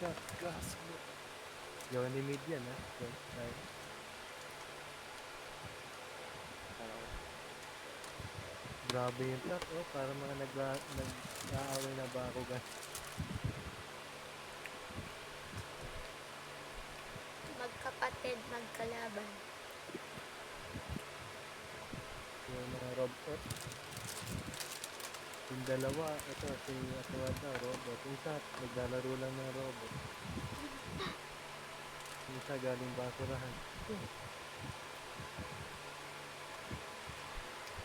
Gas mo. Yoni mid yan ha. Okay, tayo. Grabe yung shot oh. Para mga nag-aaway na Bakugan. Magkapatid, magkalaban. Yung mga robot. Yung dalawa, ito, si Atwada, robot. Yung isa, naglalaro lang ng robot. Yung isa galing basurahan.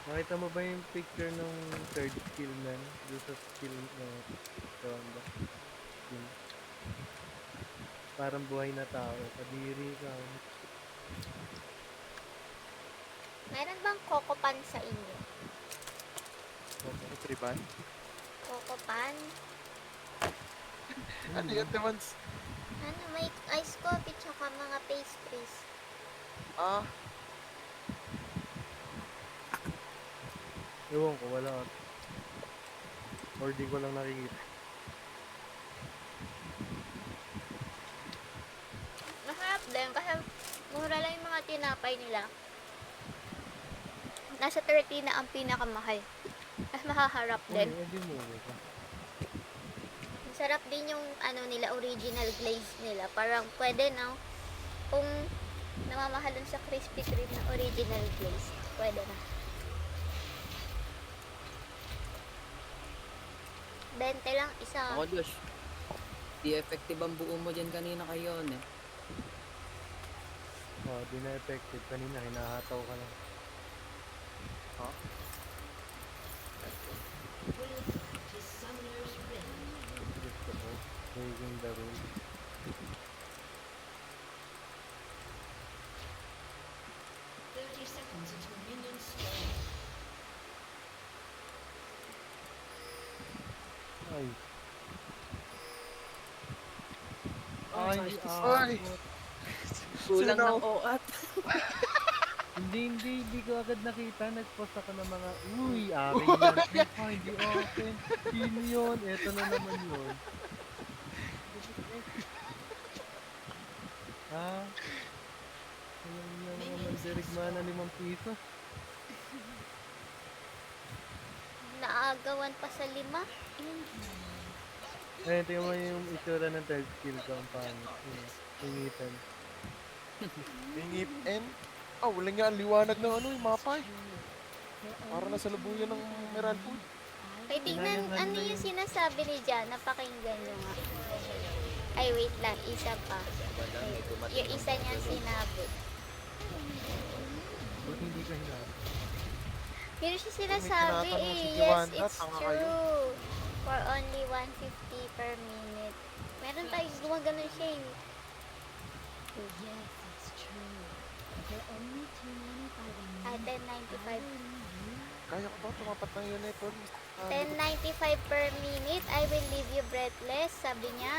Nakita mo ba yung picture nung third skill man? Doon sa skill na Ronda. Yun. Parang buhay na tao. Kadiri ka. Meron bang Coco Pan sa inyo? Triban? Coco Pan? Ano yan, Demons? Ano, may ice coffee tsaka mga pastries. Ah, Ewan ko, wala. Or di ko lang nakikita. Masarap din kasi mura lang yung mga tinapay nila. Nasa 30 na ang pinakamahal. Mas mahaharap din. Hindi mo ka. Masarap din yung ano nila, original glaze nila. Parang pwede na kung namamahalan sa Krispy Kreme na original glaze. Pwede na. 20 lang isa. Ako, Josh. Di effective ang buo mo dyan kanina kayo, eh. Oh, di na effective. Kanina, hinahataw ka lang. ha? Gusto ko. Breaking the rule. Ay. Ay, Ay! Kulang Sino? ng OAT. Hindi ko agad nakita. Nag-post ako ng mga, uy, aking yan. Hindi open. Sino yun? Eto na naman yun. Ah? Alam naman, dirigma na 5 piso. Naagawan pa sa 5. Ayun, tingnan mo yung itsura ng third skill ko. Ang pangit. Ingitan. Ingip N? Ah, wala nga ang liwanag ng ano, yung mapa eh. Para nasa lubuyan ng Meral Food. Ay, tignan, ano yung sinasabi ni Jan? Napakinggan nyo nga. Ay, wait lang. Isa pa. Yung isa niyang sinabi. Ba't hindi ka hinarap? Pero siya sinasabi tinatanong si eh. Yes, Giwanda, it's tanga kayo. true. For only 150 per minute. Meron tayo gumagano siya eh. Yes, it's true. They're only $2.95 Ah, 10.95. Kaya ko ba tumapat ng yun eh, Tol? 10.95 per minute. I will leave you breathless. Sabi niya.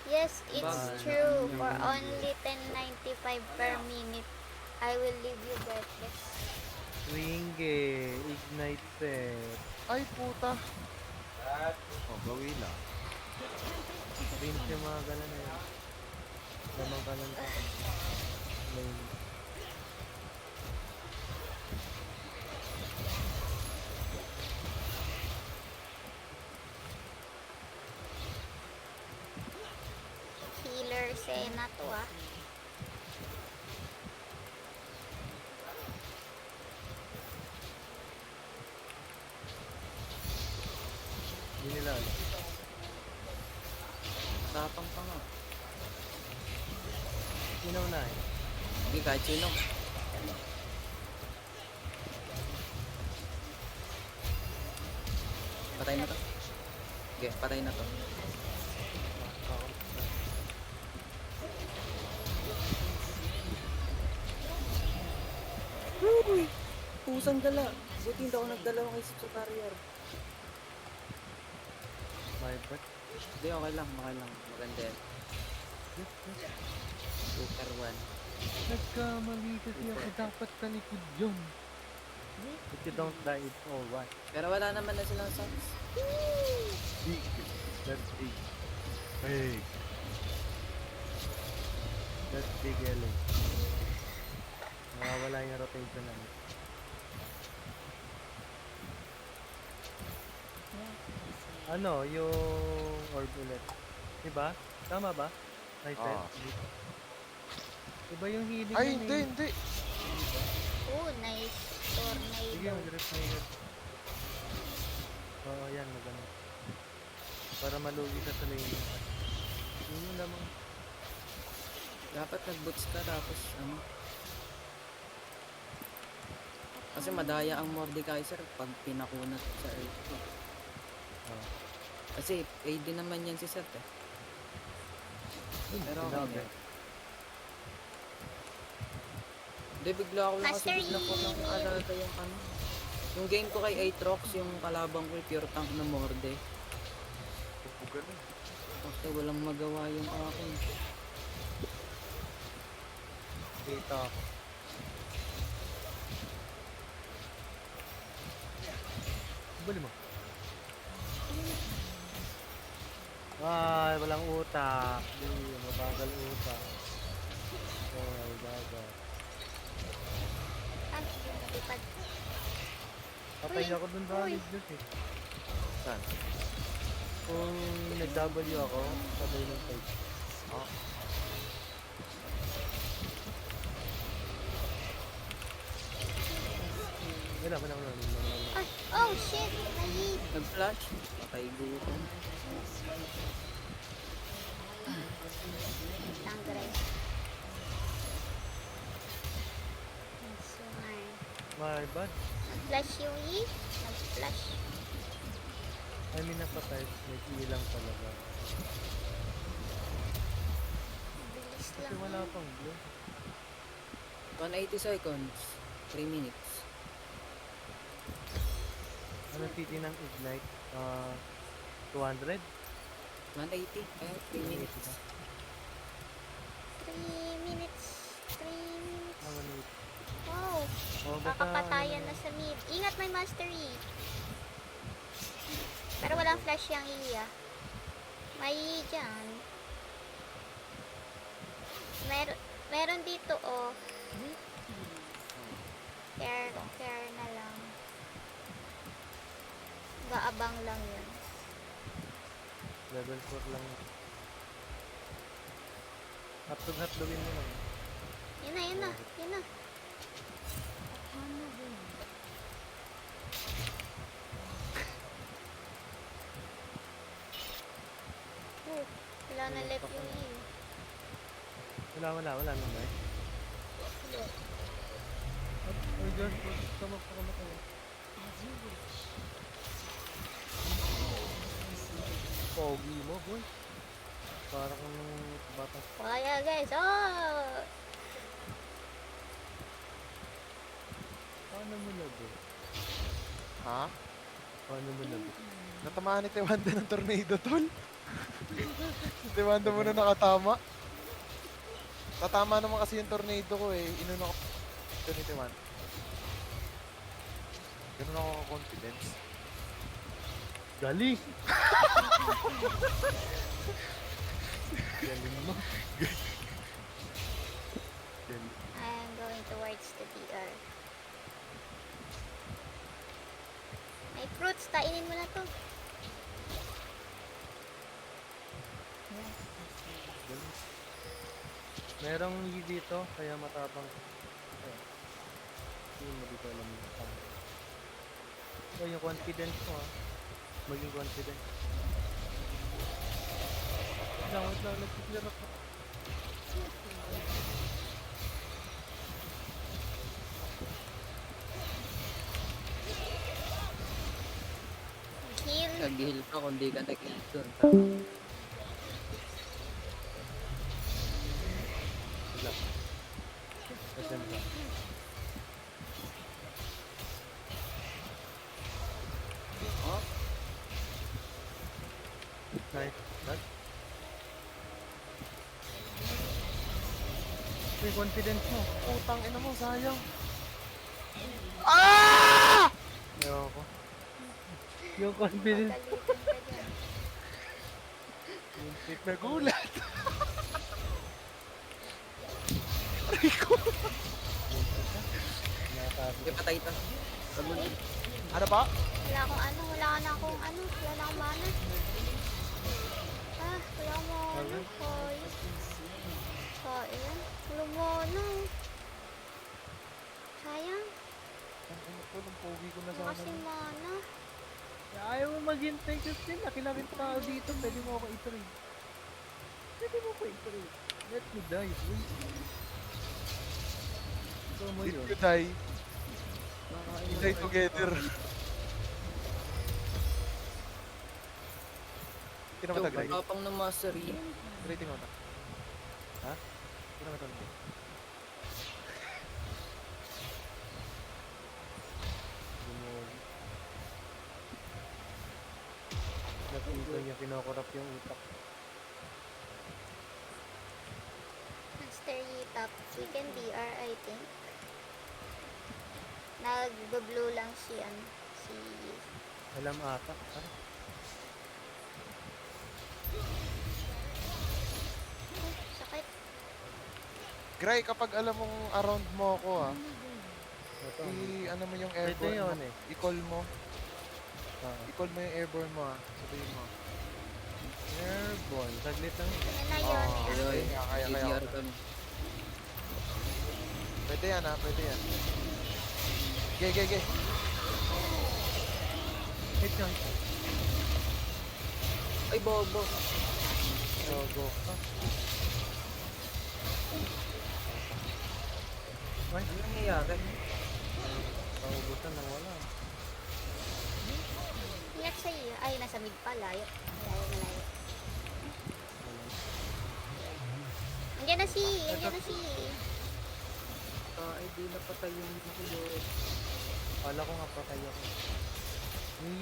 Yes, it's true. For only 10.95 per minute, I will leave you breathless. Swinge. Ignite set. Ay, puta. Oh, gawin na. Rinse yung mga galan na yun. Lamang ka lang ka. Main. Healer Sena to ah. Hindi nila alam. Tapang pa nga. Sino na eh? Hindi, kahit sino. Patay na to. Okay, patay na to. Uy! Pusang dala. Buti hindi ako nagdalawang isip sa carrier. My bad. Hindi, okay lang. Maganda yan. Super 1. Nagkamali kasi ako. Dapat talikod yun. If you don't die, it's alright. Pero wala naman na silang songs. Big. That's big. Hey. That's big, Ellen. Nawawala yung rotation namin. Ano, yung orb ulit. Diba? Tama ba? Right, Ah. Diba yung healing Ay, yun hindi, eh? hindi. Oh, nice. Sige, Tornado. mag-rest na yun. Oo, yan, maganda. Para malugi ka sa lane. Yun yung lamang. Dapat nag-boots ka tapos ano. Kasi madaya ang Mordekaiser pag pinakunat sa earth. Oh. Kasi AD naman yan si Seth eh. Pero okay Grabe. na. Hindi, bigla ako lang kasi Master bigla ko lang Yi! naalala yung ano. Yung game ko kay Aatrox, yung kalabang ko, pure tank na Morde. Pupugan eh. Kasi walang magawa yung akin. Dito ako. Bali mo. Ay, walang utak. Mabagal utak. Ay, bagal. Ah, lumipad. Patay Uy, ako dun sa uy. Ligdus eh. Saan? Kung nag-W ako, sabay ng fight. Ah. Wala. Ah, oh shit! Nahit. Nag-flash, patay gutom. Tanggaray. Nice one. My bad. Nag-flash yung Yi. Nag-flash. I mean, napatay. May ilang talaga. Bilis Kasi lang. wala pang blue. 180 seconds, 3 minutes. Ano city ng Ignite? 200? 180, 3 minutes. 3 minutes. 3 minutes. 180. Wow. Oh, basta, Kakapatayan na sa mid. Ingat, may mastery. Pero walang flash yung Yi ah. May Yi dyan. Meron dito oh. Care na lang. Gaabang lang yun. Level 4 lang. Hotdogin mo lang. Yun na. Upon the wind, Oh, wala na left yung Yi. Wala nang eh. Oh, Diyos, sama pa kami kayo. as you wish. Pogi mo, boy. Para kang batang Kaya guys, oh! paano mo labi? Ha? Paano mo labi? Natamaan ni Tewanda ng tornado, tol. Si Tewanda mo na nakatama. Tatama naman kasi yung tornado ko eh. Inuna ko. Ito ni Tewanda. Ganun ako ka-confidence. Galing! Galing mo. Galing. I am going towards the DR. May fruits, kainin mo na to. Galing. Merong Yi dito, kaya matapang. Ayan. Hindi mo dito alam yung tama. So, yung confidence mo ah. Maging confident. Wait lang, nag-clear ako. Heal. Nag-heal ka kung di ka nag-heal dun. Wala. SM ka. Oh, Nice. That. Yung confidence mo. Putang ina mo, sayang. Ewan ko. Yung confidence. Pagalitan ka dyan. Muntik na. Nagulat. Aray ko. Muntik na. Nakasabi. Okay, patay ito. Pag Ano ba? Wala na akong mana. Wala akong mana. Sayang. Wala mana. Sayang. Ang ano ko, nung pogi ko na sana. Kasi mana. Ayaw mo maghintay kasi laki-laking tao dito. Pwede mo ako i-trade. Pwede mo ko i-trade. Let me die, please. Ito mo Did yun. you die? Kakain We na die tayo. together. Ito, Kinamatagay. kapang ng mastery. Rating mo na. Ha? Kinamatagay. Nakita niya kinokorap yung utak. Master Yi top. We can DR, I think. Nag-blue lang si Yi. Alam ata. Ano? Sakit. Gray, kapag alam mong around mo ako Ito. ano mo yung Ito airborne mo. yun eh. I-call mo. Ah, I-call mo yung airborne mo Sabihin mo. airborne. Saglit lang yun. Yan na yun. Oh, eh. Ayun, kaya. GDR kami. Pwede yan pwede yan. Ge. Hit lang. Ay, bobo. So, go ka. Ay, Ano nangyayari? paubusan ng wala. Iyak sa Yi. Ay, nasa mid pa. Layo. Malayo. Andiyan na si Yi. Ay, di napatay yung siguro. Kala ko nga patay ako.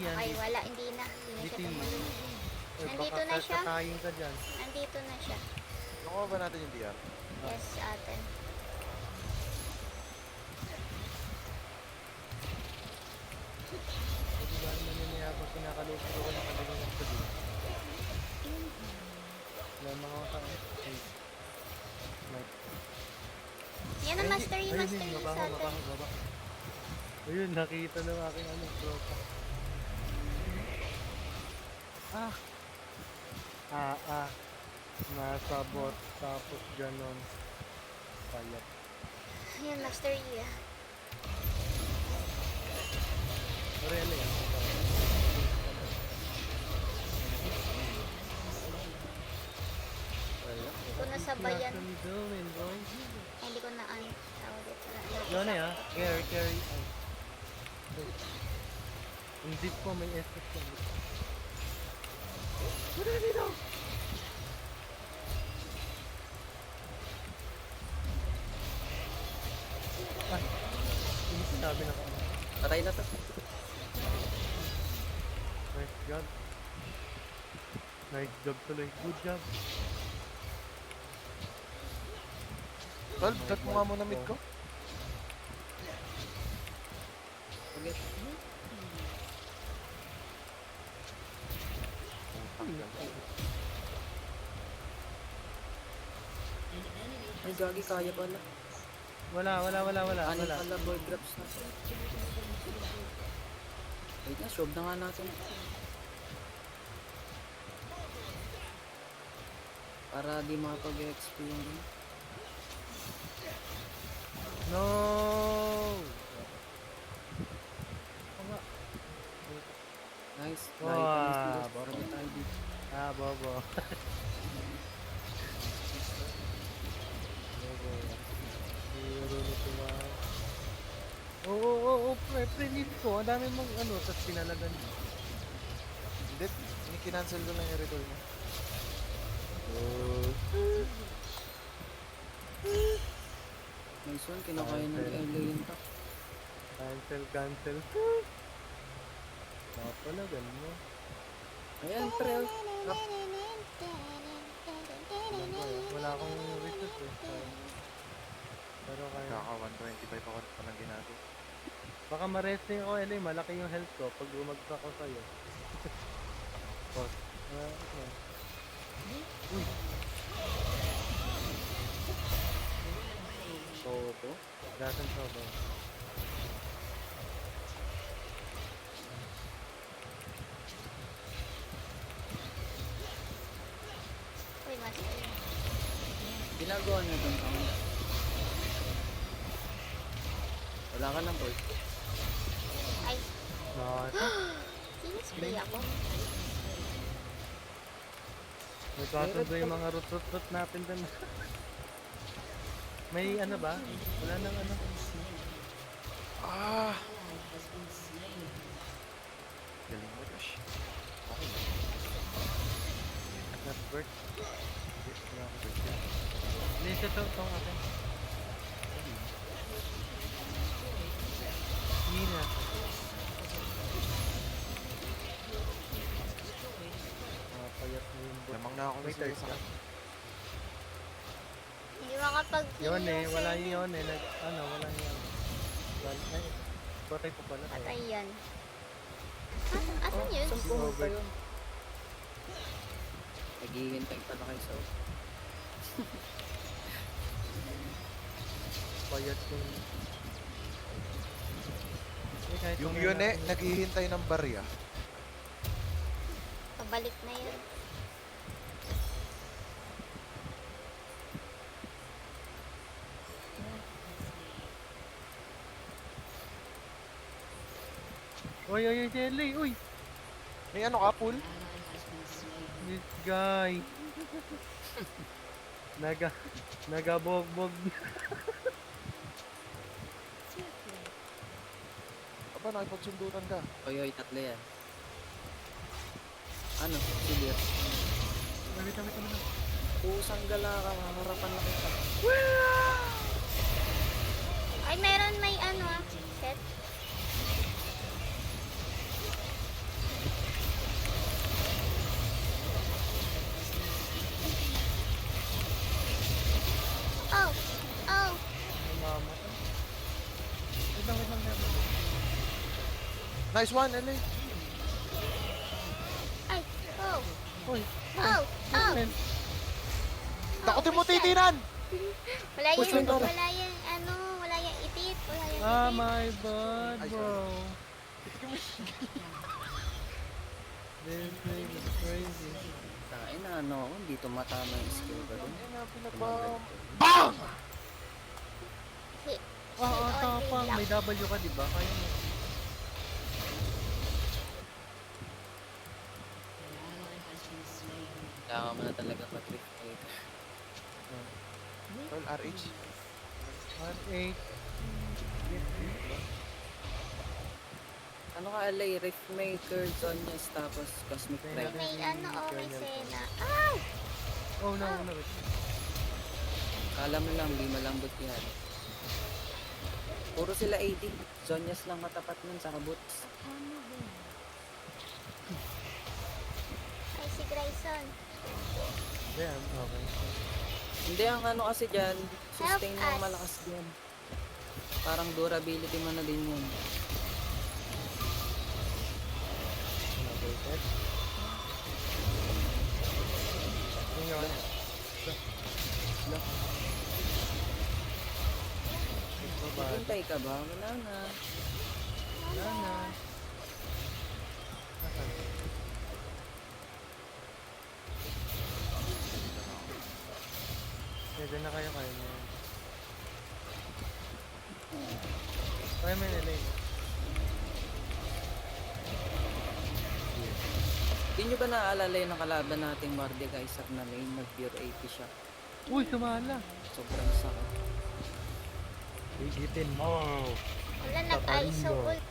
Yan. Ay, wala. Hindi na siya Dito. tumuloy. Ay, Nandito baka na siya. kakain ka dyan. Nandito na siya. Nakuha ba natin yung DR? Yes, ate. Pwede ba naman yun niya habang kinakalupin ko ng kanilang ng sabi? Wala mga kakain. Ay. Mic. Yan ang Master Yi. Ayun, Master Yi baba sa ko, baba atin. ko, baba ko. Ayun, nakita ng aking tropa. Nasabot, tapos ganon. Payat. Yan, Master Yi. Really, wala. Hindi ko nasabayan. What you doing, bro? Ay, hindi ko na tawag dito. Yun eh, carry. Ay. Hindi po may effect yan. What are you doing? Ay, hindi sinabi na kami. Patay na to. Nice job. Nice job tuloy. Good job. Tol, chat mo nga muna mid ko. Ulit. Ay, gagi, kaya pala. Wala. Anin pala, boy, drops na. Wait na, show na nga natin. Para di makapag-XP yung No! Wala. nice. Wow, Dahil kami sila. bobo. Marami tayo dito. Bobo. Bobo. Hero nito na. Oo, pre-need ko. Ang dami mong tas pinalagan mo. Hindi, kincancel ko lang yung recall mo. Nice one, kinakain ng Okay. LA yung top. Cancel. Napalagan mo. Ayan, pre. Alam ko wala akong resource eh. Pero kaya. Kaka 125 ako palang ginagawa. Baka ma-resting ako, LA. Malaki yung health ko pag bumagsak ko sa'yo. Okay. Sobo. Dasan sa ba? Uy, mas. Ginagawa na doon ako. Wala ka ng boy. Ay, Naka. sinispray ako. Nagkasundo yung mga rut natin dun. May ano ba? Wala nang ano. Ah! Galing mo, Josh. Okay. Not work. Not work. Hindi siya tong akin. Hindi na. Payat mo yung bot. Lamang na ako Wait, sa there's isa. Hindi makapag Yun eh, wala yun eh. Wala yun. Ay, patay ko pala. Patay yan. Asan yun? Saan pumunta Robert. yun? Naghihintay pala kayo sa Payat yung... Eh, kahit Yung mamaya yun natin- naghihintay ng barya. Pabalik na yan. Uy, Jelly, uy! May ano ka, pool? This guy. Nagabogbog. Aba, nakipagsundutan ka. Oy, tatlo yan. Ano? Sige. Wait. Pusang gala ka, harapan na kita. Ay, meron may ano set. Oh! Oh! Mama. Wait lang. Nice one, LA. Ay! Oh! Uy, Oh! Oh! man. Takotin mo titinan! Wala Push yung, mo ito. wala yung ano, wala yung itit, wala yung Ah, itit. my bad, Ay, bro. This thing is crazy. Tain na ano ako, hindi tumatama yung skill ko doon. Ay nga, pinagba... Hit. Ah, Hit all tapang. day May lang. W ka, diba? Kaya mo. Kailangan mo na talaga mag-trick. Tol, RH. R8. Ano ka, LA? Riftmaker, Zonyas, tapos Cosmic Kaya Prime. May ano, oh, may Sena. Ay! Oh, no. Wait. Kala mo lang, di malambot yan. Puro sila 80. Zonyas lang matapat nun sa boots. Ay, si Grayson. Damn, okay. Hindi, ang ano kasi dyan, sustain Help ng us. malakas din. Parang durability mo na din yun. Nabated. Yung yun. Ito ba? Hintay ka ba? Wala na. Wala na. Asan? Pwede na kayo na yun. Kaya may nilay. Hindi nyo ba naaalala yung nakalaban nating Mordecai Isaac na lane? Nag-pure AP siya. Uy, sumala! Sobrang sakit. Higitin mo! Wala, nag-ISO Tatarino. ult.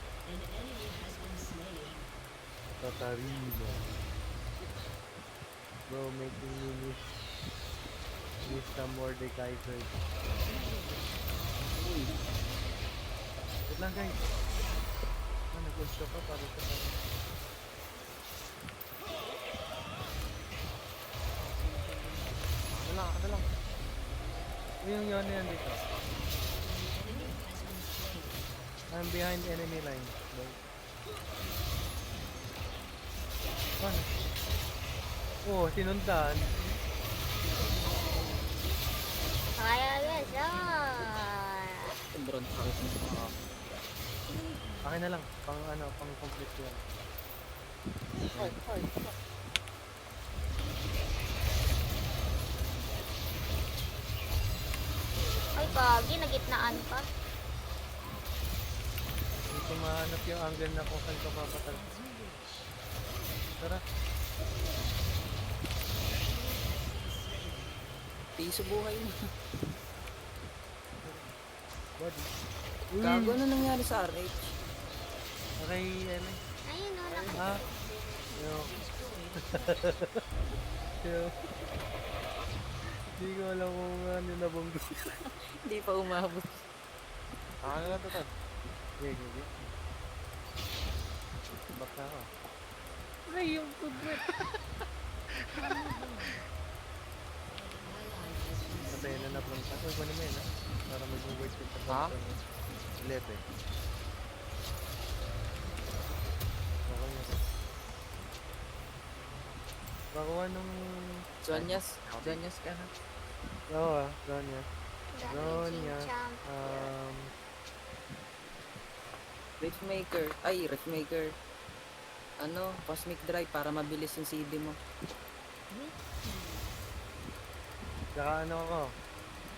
Tatarino. Bro, making me miss the Mordecai first. Uy, Wait lang guys. Nag-ultra pa para sa kanya. Ano lang. Yung yun yan dito. I'm behind enemy line. Bro. Ano? Oh, sinundan. Kaya guys, Sobrang takot na. Akin na lang, pang ano, pang complete yan. Ay, ay. Ay, kagi, nagitnaan pa. Hindi ko mahanap yung angle na kung saan ka papatal. Tara, Piso buhay mo. body. Gago, ano nangyari sa RH? Okay, ano? Ayun o, Ah, yo. Yo. Hindi ko alam kung ano nabunggo. Hindi pa umabot. Ano na Toton? Sige. Baka ako. Ay, yung kudret. Patay na napunta. Uy, kunin mo yun, ha? Para maging worth it. Ha? 11. Okay na. Bakuha nung... Zonyas ka na. Oo doon yan. Ronya. champ. Riftmaker. Ay, Riftmaker. Ano, Cosmic Drive para mabilis yung CD mo. Saka ano ako.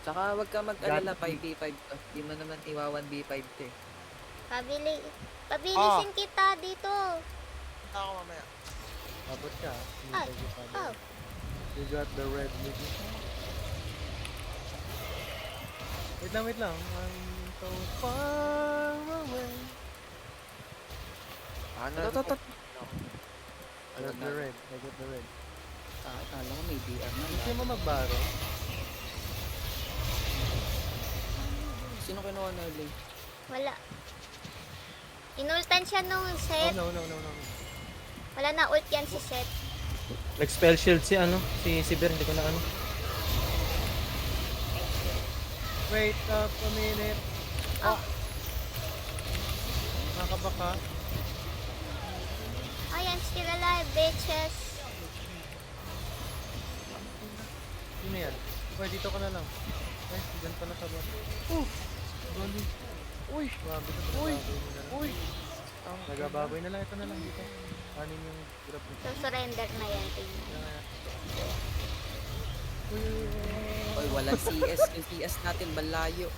Tsaka wag ka mag-alala, 5v5 ka. Di mo naman iwa 1v5 to eh. Pabilisin kita dito. Punta ako mamaya. Abot ka. Ay, Hinintay ko pa. oh. You got the red lady. Wait lang. I'm so far away. Ano? Tatot. I got the red. Ah, akala ko may DR na Gusto lang. mo magbaro? Sino kinuha na ulit? Wala. Inultan siya nung Oh, set. no. Wala na ult yan si set. Nag-spell shield si si Ber, hindi ko na ano. Wait up a minute. Oh. Nakabaka. I am still alive, bitches. Sino yan? Uy, dito ka na lang. Ay, dyan pala sa bot. Goli. Uy! Grabe ka. Uy! Nagababoy mo na lang. Uy! Nagababoy na lang. Ito na lang dito. Anin yung grab nito. So, surrender na yan. Tingnan. Yan nga. Uy. Oy, walang CS. Yung CS natin, balayo.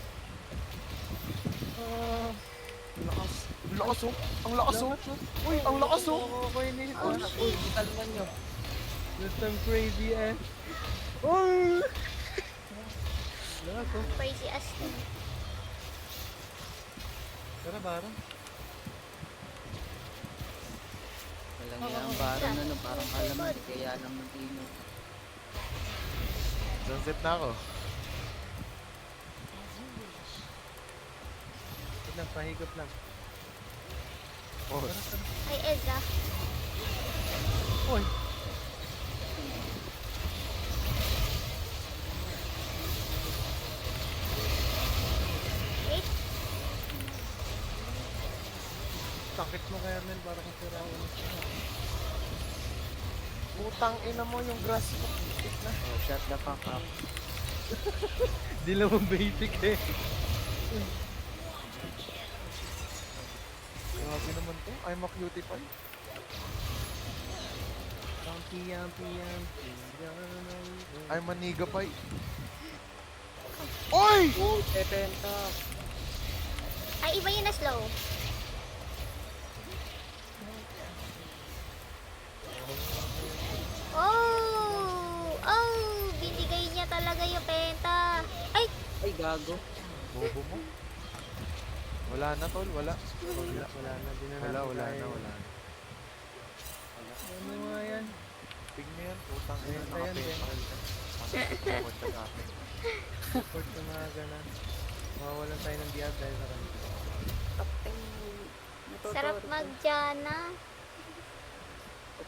Ang lakas. Ang lakas oh! Ang lakas oh! Uy! Ang lakas oh! Okay na ito. Oh, Uy, shit. italman nyo. There's some crazy Oh! Lakas oh. Crazy as Tara, baro. Walang yan, baron ano, parang kala mo, di kaya lang mag-ino. Sunset na ako. Wait lang, pahigop lang. Oh, Ay, Ezra. Uy! Wait. Sakit mo kay Arnel, para kung sira ako. putang ina mo yung grass ko. Stick na. Oh, shut the fuck up. Di lang mo basic eh. Grabe naman to. I'm a cutie pie. Yampi. I'm a nigga pie. Oy! Oh, 70. Ay, iba yun na slow. Oh, binigay niya talaga yung penta. Ay, Ay, gago. Bobo mo. Wala na tol, wala. Wala na, di na natin Wala kaya. na. Ano nga yan? Tignan yan, putang ina. Ayan, Nakapetal ka. Masakit ka sa akin. Support sa mga ganan. Mawawalan tayo ng diab dahil sa kanila. Tapeng. sarap mag-jana.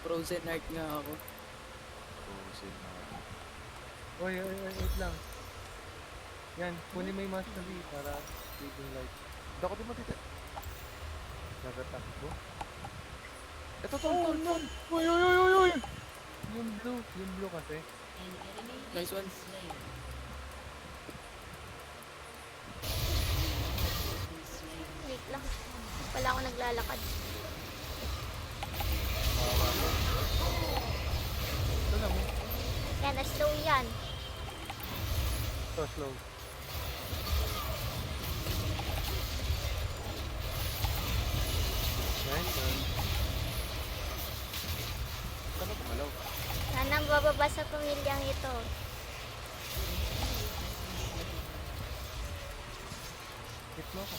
Frozen heart nga ako. Frozen na. Oy, wait lang. Yan, kunin mo yung master B para saving life. Hindi ako di matita. Nagatakbo. Ito tol. Uy! Yung blue kasi. Nice one. lang. Wala ako naglalakad. Ito lang mo. Yan, na-slow yan. So slow. Nice one. Ano gumalaw? Sana bababa sa pamilyang ito. Hit mo ako.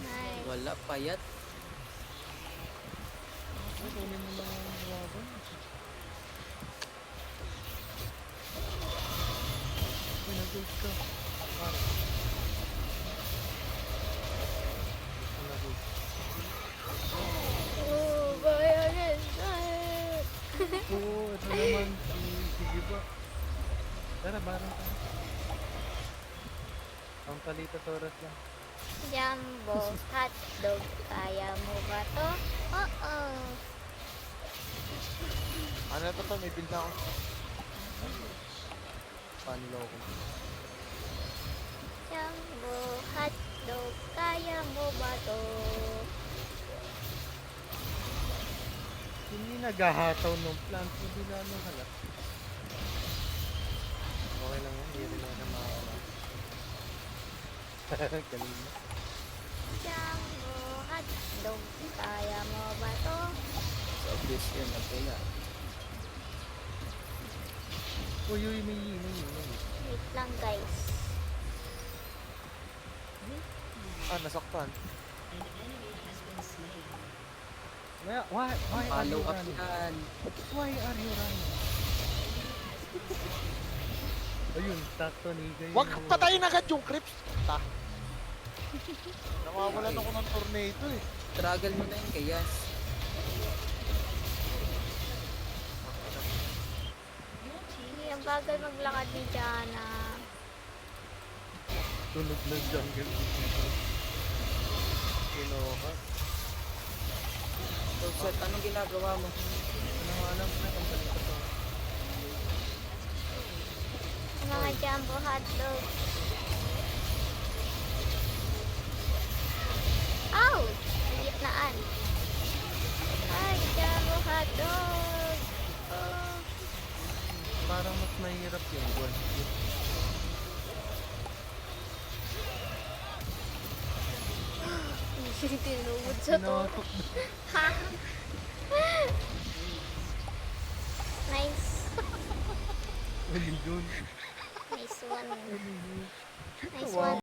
Nice. Wala, payat. Ay, kunin mo lang ang dragon. Ay, nag-ult ka. Para. Nag-ult. Oh, bayaran. Oo, ito naman si Giba. Tara, barang tayo. Ang palito Torres lang. Jumbo hotdog. Kaya mo ba to? Oo. Ano na to? May build na ako. Panlo ko. Jumbo hotdog. Kaya mo ba to? Hindi naghahataw ng plant. Hindi na ano halat. Okay lang yan. Hindi rin naman siya makakala. Kanina. Jumbo hotdog. Kaya mo ba to? So, obvious yun, nagkaya. Uy, may. Wait lang guys. Ah, nasaktan. Why are Follow you up running? yan. Why are you running? Ayun, sakto ni Gay. Wag patayin agad yung creeps. Ta. Nawawalan ako ng tornado eh. Struggle mo na yun kay Yas. Hindi, ang bagal maglakad ni Jana. Tunog ng jungle. Kinuha. So, Seth, anong ginagawa mo? Ano alam na ang palito to? Mga jumbo hotdog. Ow! Ang gitnaan. Ay, jumbo hotdog. Oh. Parang mas mahirap yung gold. Tinubod sa to. Tinatok Ha? Nice. na yun. Nice one. Ano yun? Nice one.